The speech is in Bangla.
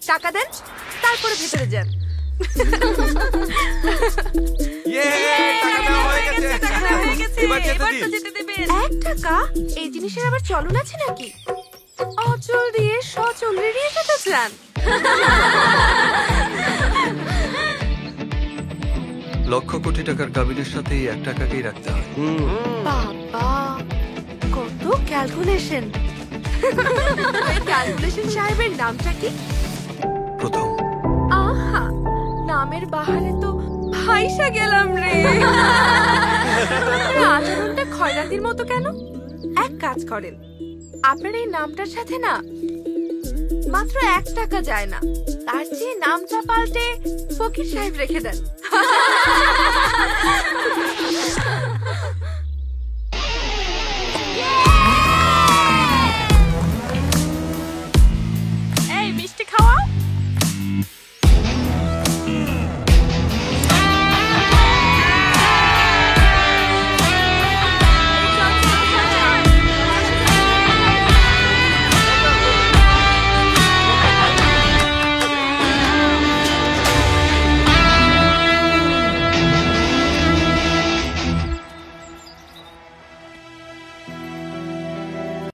টাকা দেন, তারপরে ভেতরে যান। টাকা এই জিনিসের আবার চলন আছে নাকি? অচল দিয়ে সচল রেডিয়ে যেতে চান? লক্ষ কোটি টাকার কাবিনের সাথে এই 1 টাকাকেই রাখতে হয়। বাবা, কত ক্যালকুলেশন! ক্যালকুলেশন সাহেবের নামটা কি? প্রথম। আহা, নামের বাহারে তো ভাইসা গেলাম রে। আচরণটা খয়রাতির মতো কেন? এক কাজ করেন, আপনার এই নামটার সাথে না মাত্র 1 টাকা যায় না, তার চেয়ে নামটা পাল্টে ফকির সাহেব রেখে দেন। এই মিষ্টি খাওয়া।